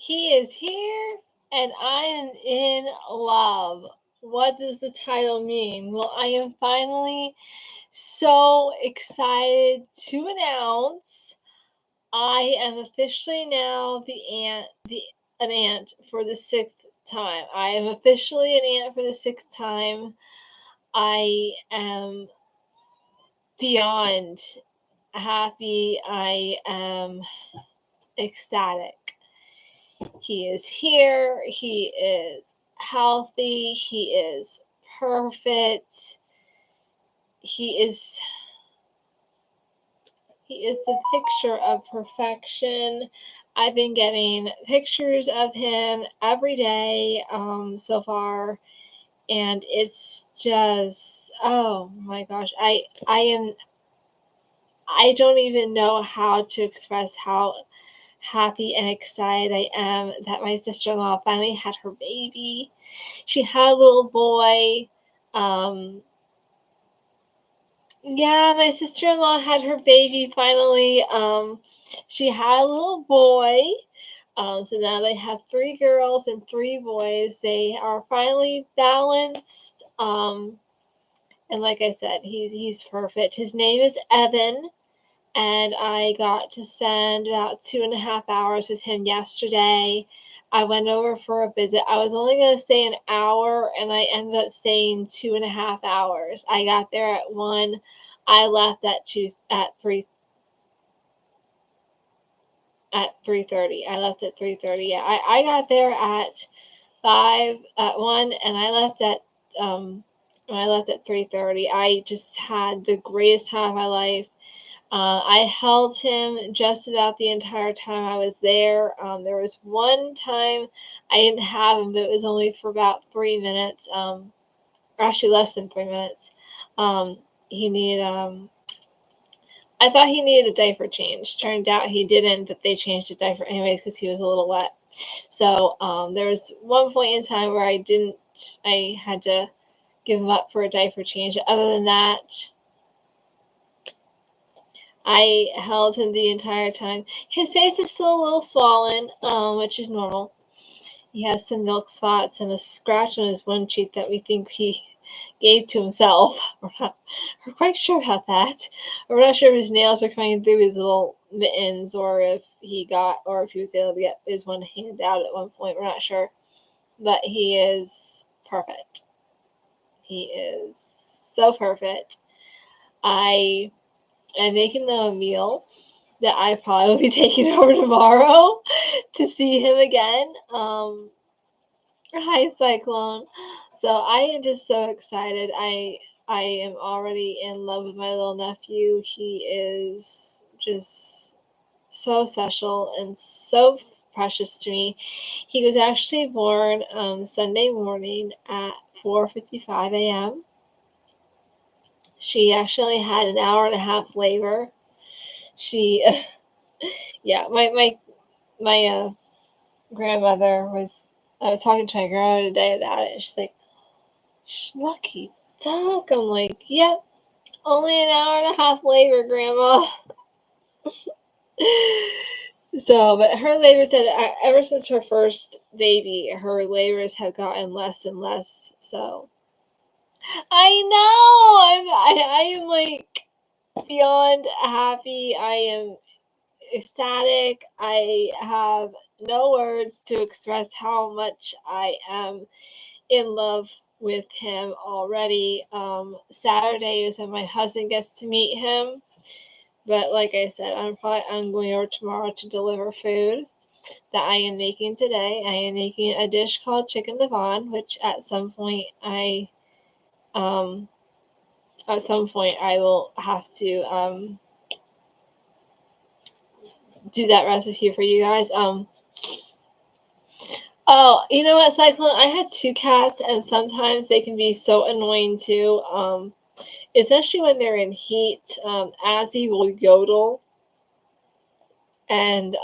He is here and I am in love. What does the title mean? Well, I am finally so excited to announce I am officially now an aunt for the sixth time. I am officially an aunt for the sixth time. I am beyond happy. I am ecstatic. He is here. He is healthy. He is perfect. He is he is the picture of perfection. I've been getting pictures of him every day so far, and it's just oh my gosh. I don't even know how to express how happy and excited I am that my sister in law finally had her baby. She had a little boy. Um, yeah, my sister in law had her baby finally. She had a little boy. So now they have three girls and three boys. They are finally balanced. And like I said, he's perfect. His name is Evan, and I got to spend about 2.5 hours with him yesterday. I went over for a visit. I was only going to stay an hour, and I ended up staying 2.5 hours. I got there at 1. I left at 3:30. I left at 3:30. Yeah, I got there at 1, and I left at 3:30. I just had the greatest time of my life. I held him just about the entire time I was there. There was one time I didn't have him, but it was only for about 3 minutes, or actually less than 3 minutes. He needed, I thought he needed a diaper change. Turned out he didn't, but they changed the diaper anyways because he was a little wet. So there was one point in time where I had to give him up for a diaper change. Other than that, I held him the entire time. His face is still a little swollen, which is normal. He has some milk spots and a scratch on his one cheek that we think he gave to himself. We're quite sure about that. We're not sure if his nails are coming through his little mittens or if he was able to get his one hand out at one point. We're not sure. But he is perfect. He is so perfect. I am making them a meal that I probably will be taking over tomorrow to see him again. Hi, Cyclone. So I am just so excited. I am already in love with my little nephew. He is just so special and so precious to me. He was actually born Sunday morning at 4:55 a.m. She actually had an hour and a half labor. She, yeah, my grandmother was. I was talking to my grandma today about it, and she's like, "Lucky duck." I'm like, "Yep, only an hour and a half labor, Grandma." So, but her labor said ever since her first baby, her labors have gotten less and less. So, I know I am like beyond happy. I am ecstatic. I have no words to express how much I am in love with him already. Saturday is when my husband gets to meet him. But like I said, I'm going over tomorrow to deliver food that I am making today. I am making a dish called chicken Devon, which um, at some point I will have to do that recipe for you guys. Oh, you know what, Cyclone? I had two cats, and sometimes they can be so annoying too. Especially when they're in heat. Azzy will yodel, and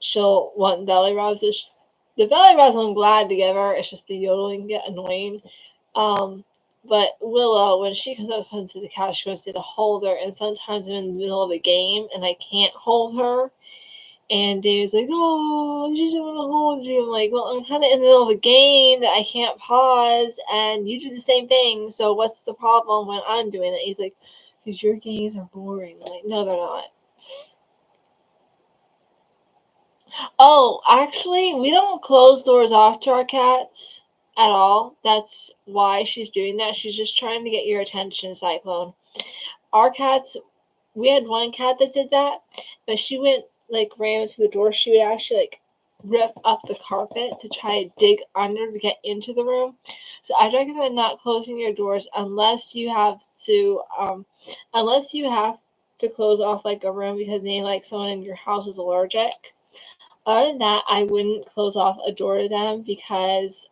she'll want belly rubs. The belly rubs I'm glad to give her. It's just the yodeling get annoying. Um, but Willow, when she comes up to the couch, she wants me to hold her, and sometimes I'm in the middle of a game and I can't hold her, And Dave's like, oh, she doesn't want to hold you. I'm like, well, I'm kind of in the middle of a game that I can't pause, and you do the same thing, so what's the problem when I'm doing it? He's like, because your games are boring. I'm like, no, they're not. Oh, actually, we don't close doors off to our cats at all. That's why she's doing that. She's just trying to get your attention, Cyclone. Our cats, we had one cat that did that, but she went, like, ran into the door. She would actually, like, rip up the carpet to try to dig under to get into the room. So I recommend not closing your doors unless you have to close off, like, a room because maybe, like, someone in your house is allergic. Other than that, I wouldn't close off a door to them because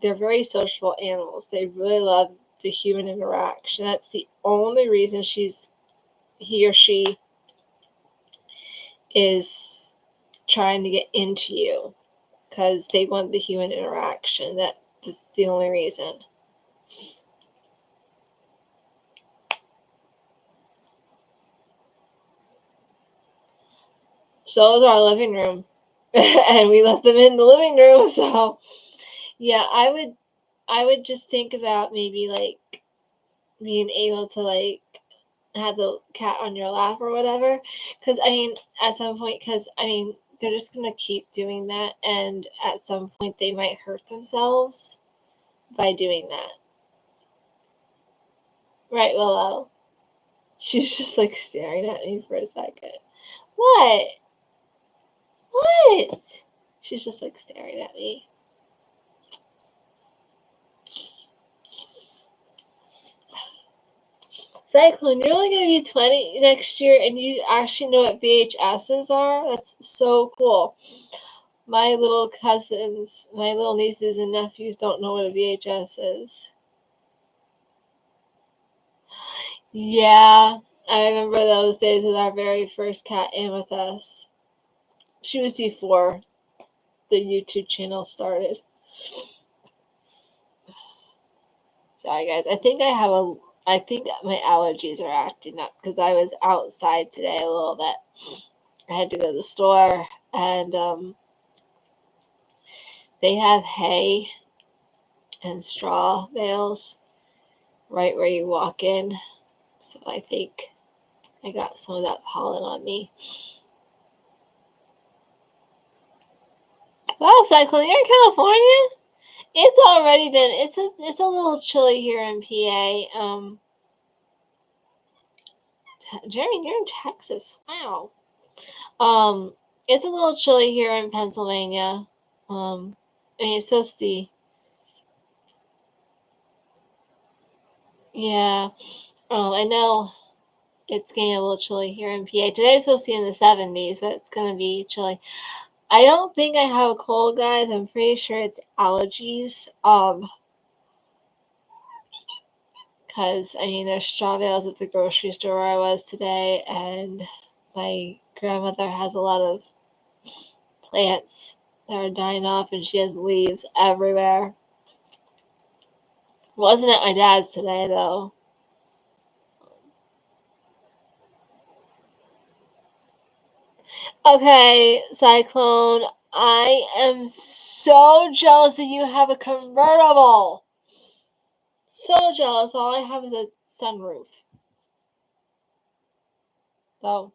they're very sociable animals. They really love the human interaction. That's the only reason he or she is trying to get into you, because they want the human interaction. That is the only reason. So is our living room. And we let them in the living room, so yeah, I would just think about maybe, like, being able to, like, have the cat on your lap or whatever, because I mean, at some point, because I mean, they're just gonna keep doing that, and at some point they might hurt themselves by doing that. Right, Willow? She was just, like, staring at me for a second. What? What? She's just, like, staring at me. Cyclone, you're only going to be 20 next year, and you actually know what VHSs are? That's so cool. My little cousins, my little nieces and nephews don't know what a VHS is. Yeah, I remember those days with our very first cat, Amethyst. She was before the YouTube channel started. Sorry, guys. I think my allergies are acting up because I was outside today a little bit. I had to go to the store, and they have hay and straw bales right where you walk in. So I think I got some of that pollen on me. Wow, Cyclone, you're in California? It's already been, it's a little chilly here in PA. Jerry, you're in Texas. Wow. It's a little chilly here in Pennsylvania. I mean, it's supposed to be, yeah. I know it's getting a little chilly here in PA. Today's supposed to be in the 70s, but it's going to be chilly. I don't think I have a cold, guys. I'm pretty sure it's allergies. Because, I mean, there's straw bales at the grocery store where I was today, and my grandmother has a lot of plants that are dying off, and she has leaves everywhere. Wasn't at my dad's today, though. Okay, Cyclone, I am so jealous that you have a convertible. So jealous. All I have is a sunroof. So,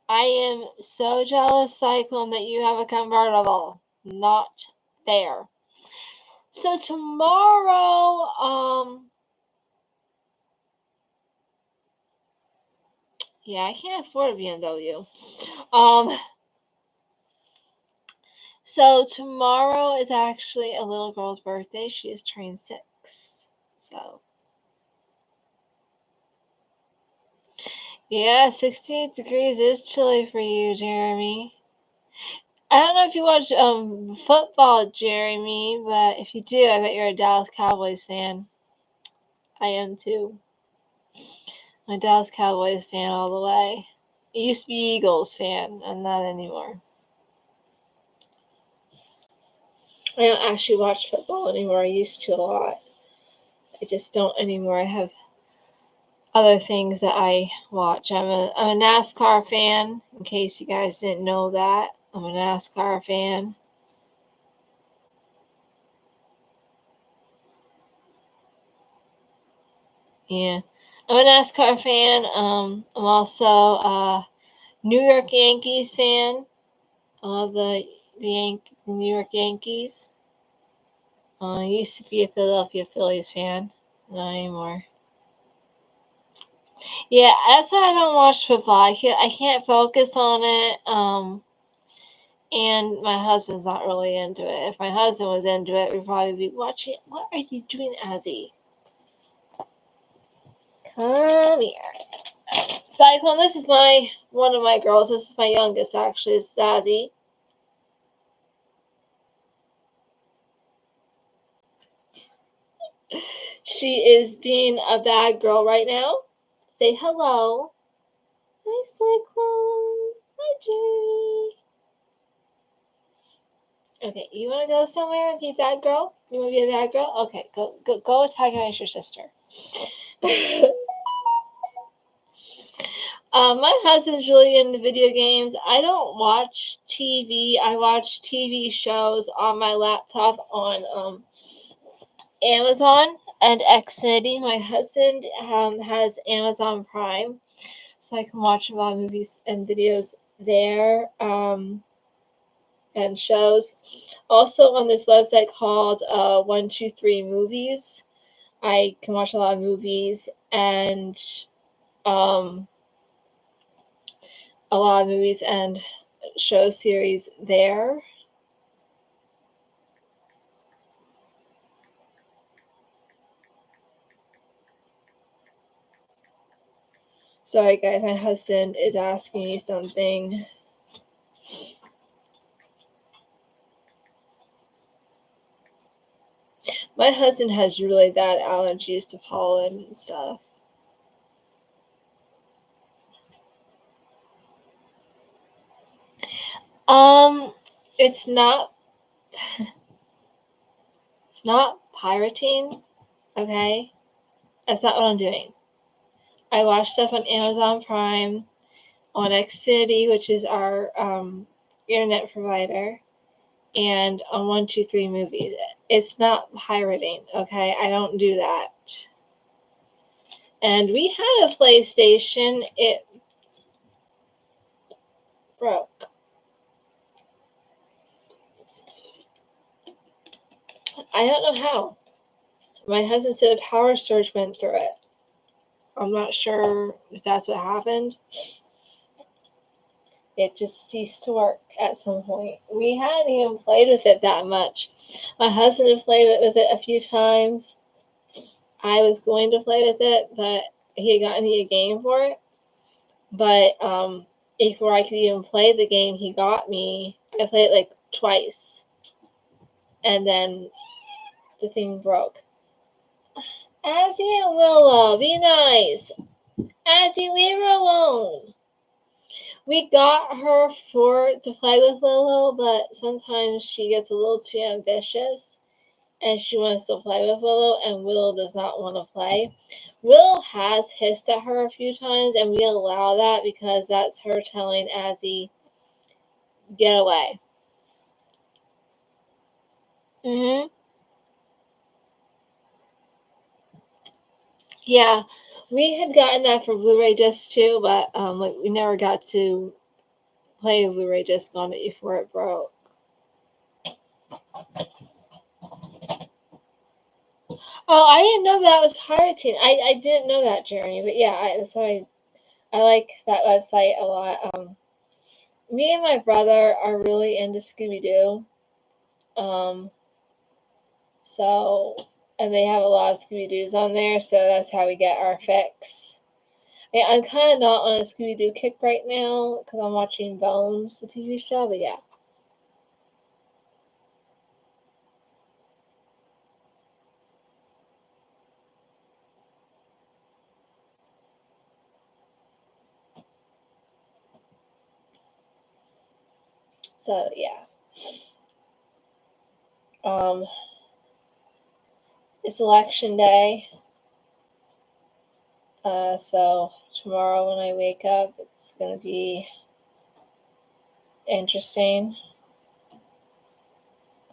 I am so jealous, Cyclone, that you have a convertible. Not fair. So tomorrow, yeah, I can't afford a BMW. So tomorrow is actually a little girl's birthday. She is turning 6. So, yeah, 68 degrees is chilly for you, Jeremy. I don't know if you watch football, Jeremy, but if you do, I bet you're a Dallas Cowboys fan. I am too. I'm a Dallas Cowboys fan all the way. I used to be Eagles fan, and not anymore. I don't actually watch football anymore. I used to a lot. I just don't anymore. I have other things that I watch. I'm a NASCAR fan, in case you guys didn't know that. I'm a NASCAR fan. Yeah. I'm a NASCAR fan. I'm also a New York Yankees fan. I love the New York Yankees. I used to be a Philadelphia Phillies fan. Not anymore. Yeah, that's why I don't watch football. I can't focus on it. And my husband's not really into it. If my husband was into it, we'd probably be watching. What are you doing, Azzy? Come here. Cyclone, this is one of my girls. This is my youngest, actually. It's Azzy. She is being a bad girl right now. Say hello. Hi, Cyclone. Hi, Jerry. Okay, you want to go somewhere and be a bad girl? You want to be a bad girl? Okay, go antagonize your sister. My husband's really into video games. I don't watch TV. I watch TV shows on my laptop on Amazon and Xfinity. My husband has Amazon Prime, so I can watch a lot of movies and videos there. And shows. Also on this website called 123 Movies, I can watch a lot of movies and a lot of movies and show series there. Sorry guys, my husband is asking me something. My husband has really bad allergies to pollen and stuff. It's not it's not pirating, okay? That's not what I'm doing. I watch stuff on Amazon Prime, on Xfinity, which is our internet provider, and on 123 Movies. It's not pirating, okay? I don't do that. And we had a PlayStation. It broke. I don't know how. My husband said a power surge went through it. I'm not sure if that's what happened. It just ceased to work at some point. We hadn't even played with it that much. My husband had played with it a few times. I was going to play with it, but he had gotten me a game for it. But before I could even play the game he got me, I played it like twice. And then the thing broke. Azzy and Willow, be nice. Azzy, leave her alone. We got her to play with Willow, but sometimes she gets a little too ambitious and she wants to play with Willow, and Willow does not want to play. Willow has hissed at her a few times, and we allow that because that's her telling Azzy, get away. Yeah, we had gotten that for Blu-ray disc too, but we never got to play a Blu-ray disc on it before it broke. Oh, I didn't know that was pirating. I didn't know that, Jeremy. But yeah, that's why I like that website a lot. Me and my brother are really into Scooby Doo. So, and they have a lot of Scooby Doos on there, so that's how we get our fix. Yeah, I'm kind of not on a Scooby Doo kick right now because I'm watching Bones, the TV show. But yeah. So yeah. It's election day. So tomorrow when I wake up, it's going to be interesting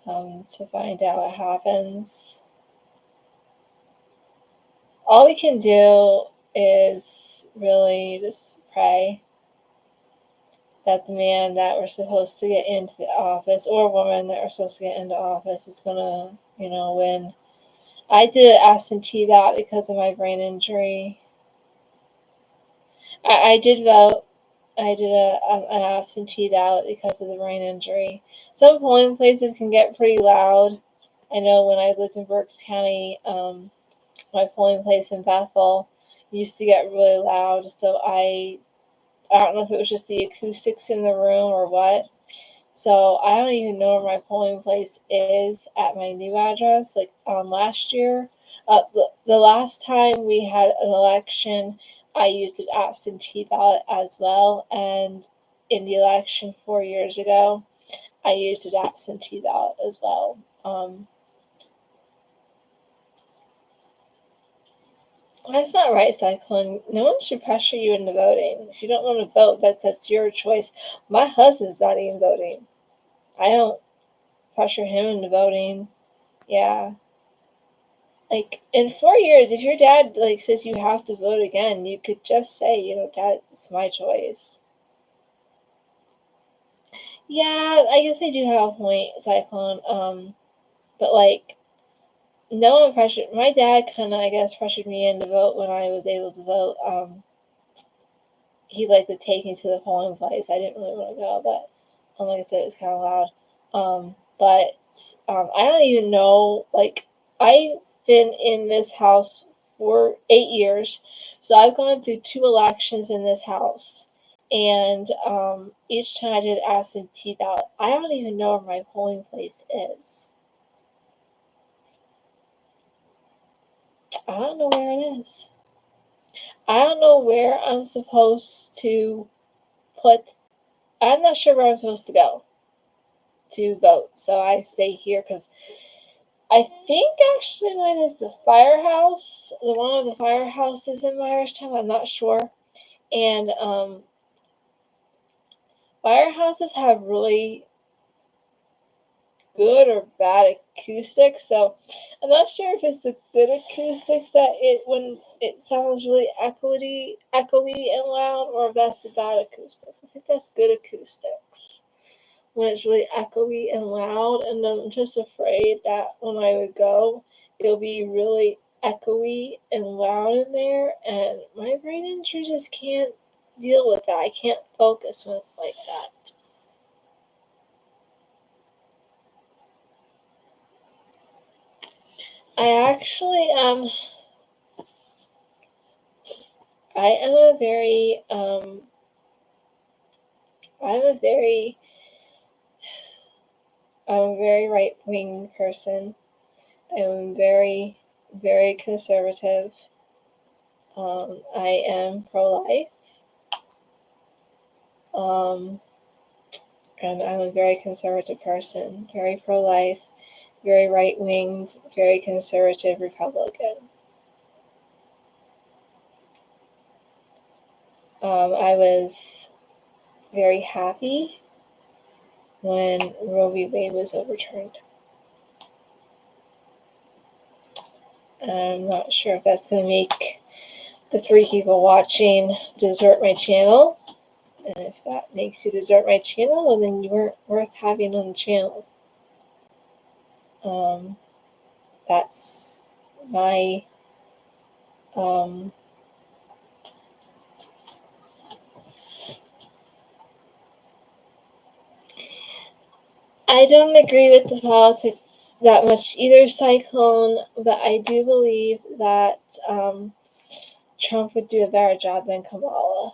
to find out what happens. All we can do is really just pray that the man that we're supposed to get into the office, or woman that we're supposed to get into office, is going to, win. I did an absentee ballot because of my brain injury. I did vote. I did an absentee ballot because of the brain injury. Some polling places can get pretty loud. I know when I lived in Berks County, my polling place in Bethel used to get really loud. So I don't know if it was just the acoustics in the room or what. So I don't even know where my polling place is at my new address. Like last year, the last time we had an election, I used an absentee ballot as well. And in the election 4 years ago, I used an absentee ballot as well. That's not right, Cyclone. No one should pressure you into voting. If you don't want to vote, that's your choice. My husband's not even voting. I don't pressure him into voting. Yeah. Like, in 4 years, if your dad, says you have to vote again, you could just say, Dad, it's my choice. Yeah, I guess I do have a point, Cyclone. But, no one pressured, my dad kind of, I guess, pressured me in to vote when I was able to vote. He, would take me to the polling place. I didn't really want to go, but, like I said, it was kind of loud. But I don't even know, I've been in this house for 8 years, so I've gone through 2 elections in this house, and each time I did absentee ballot. I don't even know where my polling place is. I don't know where it is. I don't know where I'm supposed to put. I'm not sure where I'm supposed to go to vote, so I stay here because I think actually mine is the firehouse, one of the firehouses in Myerstown. I'm not sure. And firehouses have really good or bad acoustics, so I'm not sure if it's the good acoustics that when it sounds really echoey and loud, or if that's the bad acoustics. I think that's good acoustics when it's really echoey and loud, and I'm just afraid that when I would go, it'll be really echoey and loud in there, and my brain injury just can't deal with that. I can't focus when it's like that. I actually I am a very I'm a very I'm a very right wing person. I'm very, very conservative. I am pro life. And I'm a very conservative person, very pro life, very right winged, very conservative Republican. I was very happy when Roe v. Wade was overturned. I'm not sure if that's going to make the 3 people watching desert my channel. And if that makes you desert my channel, well, then you weren't worth having on the channel. That's my I don't agree with the politics that much either, Cyclone, but I do believe that Trump would do a better job than Kamala.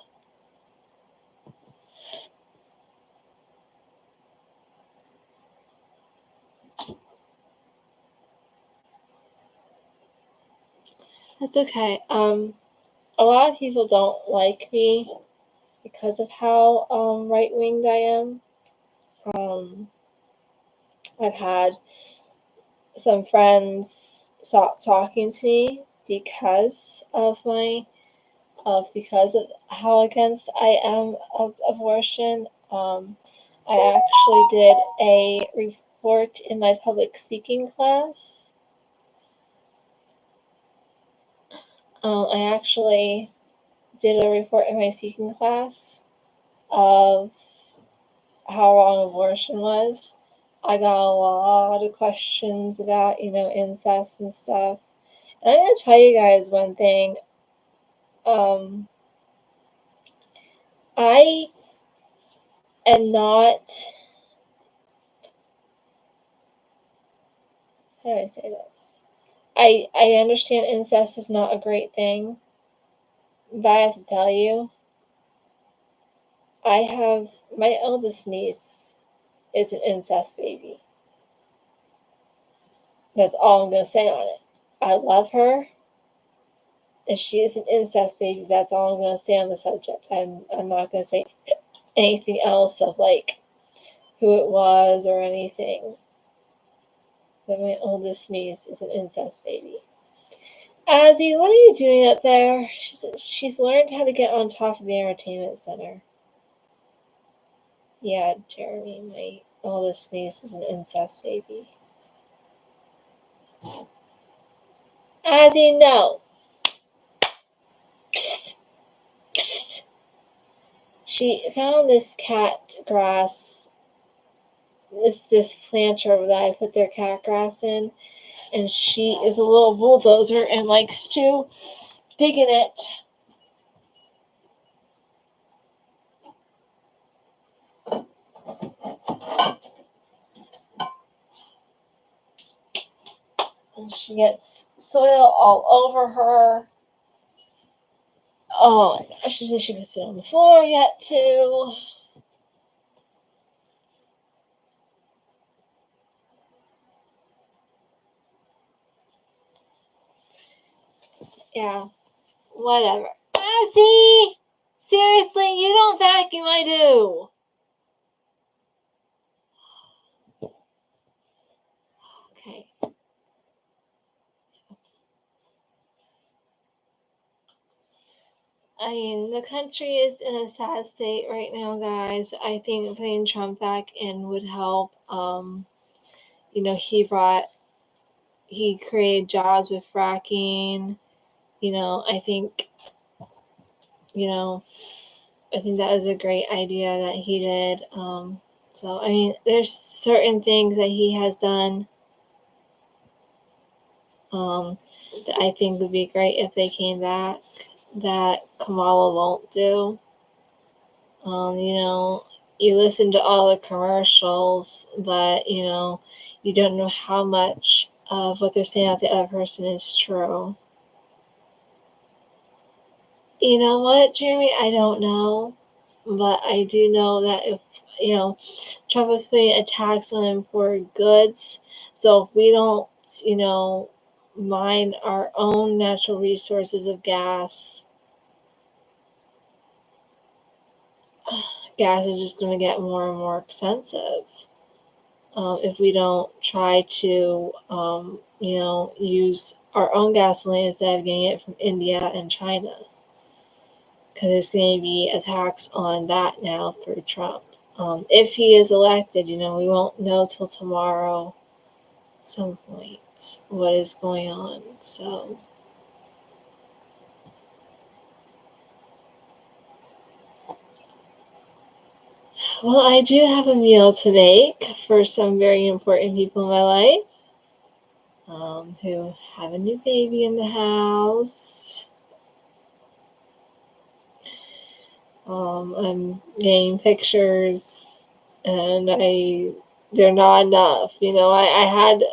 That's okay. A lot of people don't like me because of how right-winged I am. I've had some friends stop talking to me because of my because of how against I am of abortion. I actually did a report in my public speaking class. I actually did a report in my speaking class of how wrong abortion was. I got a lot of questions about, incest and stuff. And I'm going to tell you guys one thing. I am not, how do I say this? I understand incest is not a great thing, but I have to tell you, I have, my eldest niece is an incest baby. That's all I'm going to say on it. I love her, and she is an incest baby. That's all I'm going to say on the subject. I'm not going to say anything else of like who it was or anything. But my oldest niece is an incest baby. Azzy, what are you doing up there? She's learned how to get on top of the entertainment center. Yeah, Jeremy, my oldest niece is an incest baby. Azzy, no. Psst. Psst. She found this cat grass, this planter that I put their cat grass in, and she is a little bulldozer and likes to dig in it. And she gets soil all over her. Oh my gosh, she can sit on the floor yet too. Yeah, whatever. Azzy! Seriously, you don't vacuum, I do. Okay. I mean, the country is in a sad state right now, guys. I think putting Trump back in would help. He created jobs with fracking. I think that was a great idea that he did. So, I mean, there's certain things that he has done that I think would be great if they came back that Kamala won't do. You listen to all the commercials, but, you don't know how much of what they're saying about the other person is true. You know what, Jeremy? I don't know. But I do know that if, Trump is putting a tax on imported goods, so if we don't, mine our own natural resources of gas, gas is just going to get more and more expensive. If we don't try to, use our own gasoline instead of getting it from India and China. Because there's going to be a tax on that now through Trump. If he is elected, we won't know till tomorrow, some point, what is going on. So, well, I do have a meal to make for some very important people in my life, who have a new baby in the house. I'm getting pictures, and they're not enough. I had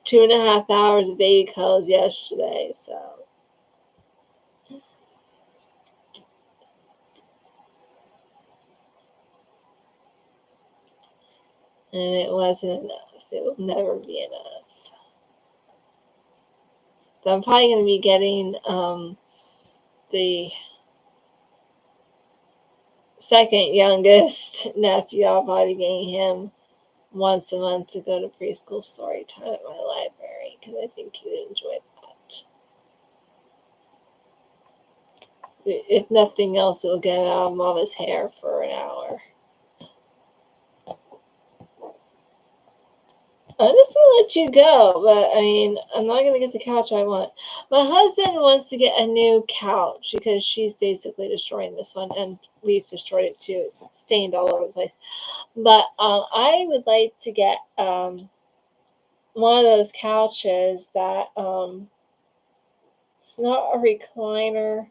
2.5 hours of baby clothes yesterday, so. And it wasn't enough. It will never be enough. So I'm probably going to be getting the second youngest nephew. I'll probably be getting him once a month to go to preschool story time at my library because I think he would enjoy that. if nothing else, it will get out of Mama's hair for an hour. I'm just gonna let you go, but I mean, I'm not gonna get the couch I want. My husband wants to get a new couch because she's basically destroying this one, and we've destroyed it too. It's stained all over the place. But I would like to get one of those couches that it's not a recliner.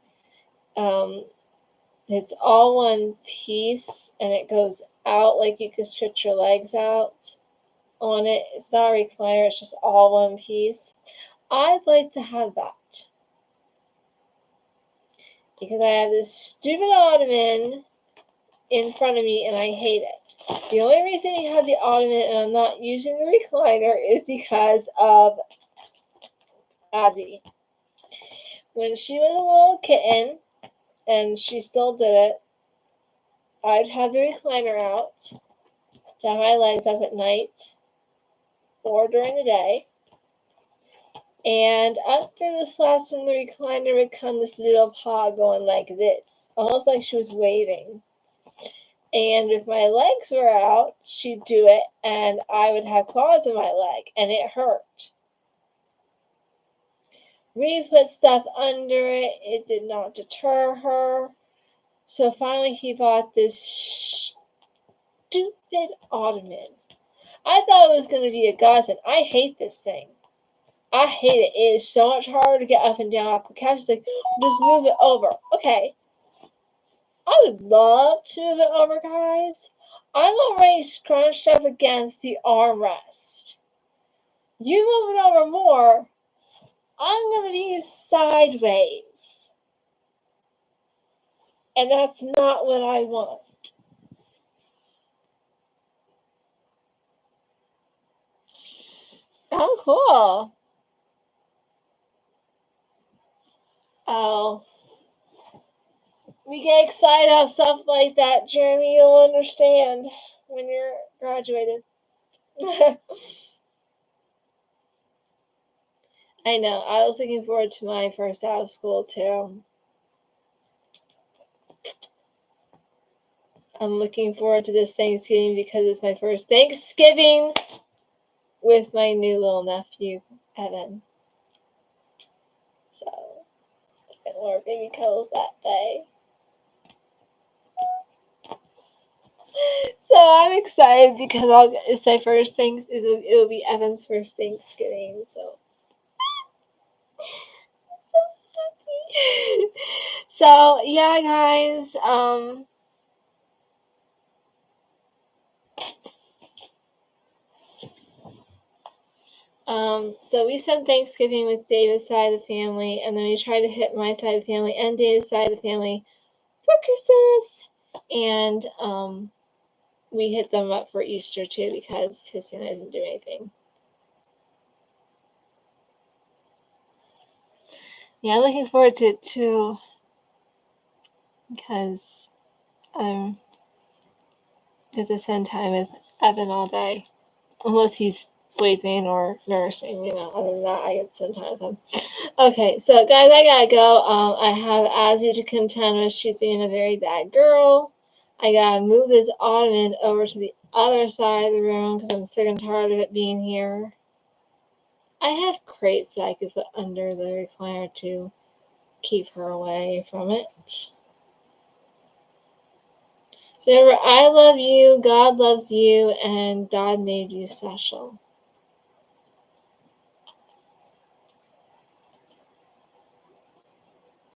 It's all one piece, and it goes out like you can stretch your legs out on it. It's not a recliner, it's just all one piece. I'd like to have that because I have this stupid ottoman in front of me and I hate it. The only reason you have the ottoman and I'm not using the recliner is because of Azzy. When she was a little kitten, and she still did it, I'd have the recliner out to have my legs up at night or during the day. And after this lesson, the recliner would come this little paw going like this, almost like she was waving. And if my legs were out, she'd do it, and I would have claws in my leg, and it hurt. We put stuff under it. It did not deter her. So finally, he bought this stupid ottoman. I thought it was going to be a godsend. I hate this thing. I hate it. It is so much harder to get up and down off the couch. It's like, just move it over. Okay. I would love to move it over, guys. I'm already scrunched up against the armrest. You move it over more, I'm going to be sideways. And that's not what I want. Oh, cool. Oh. We get excited about stuff like that, Jeremy. You'll understand when you're graduated. I know. I was looking forward to my first out of school, too. I'm looking forward to this Thanksgiving because it's my first Thanksgiving with my new little nephew, Evan. So, I get more baby cuddles that day. So I'm excited because it's my first thing. It will be Evan's first Thanksgiving. So happy. So yeah, guys. So we spent Thanksgiving with David's side of the family, and then we tried to hit my side of the family and David's side of the family for Christmas, and we hit them up for Easter too because his family doesn't do anything. Yeah, I'm looking forward to it too because get to spend time with Evan all day, unless he's sleeping or nursing. Other than that, I get to spend time with him. Okay, so guys, I gotta go. I have Azzy to contend with. She's being a very bad girl. I gotta move this ottoman over to the other side of the room because I'm sick and tired of it being here. I have crates that I could put under the recliner to keep her away from it. So remember, I love you, God loves you, and God made you special.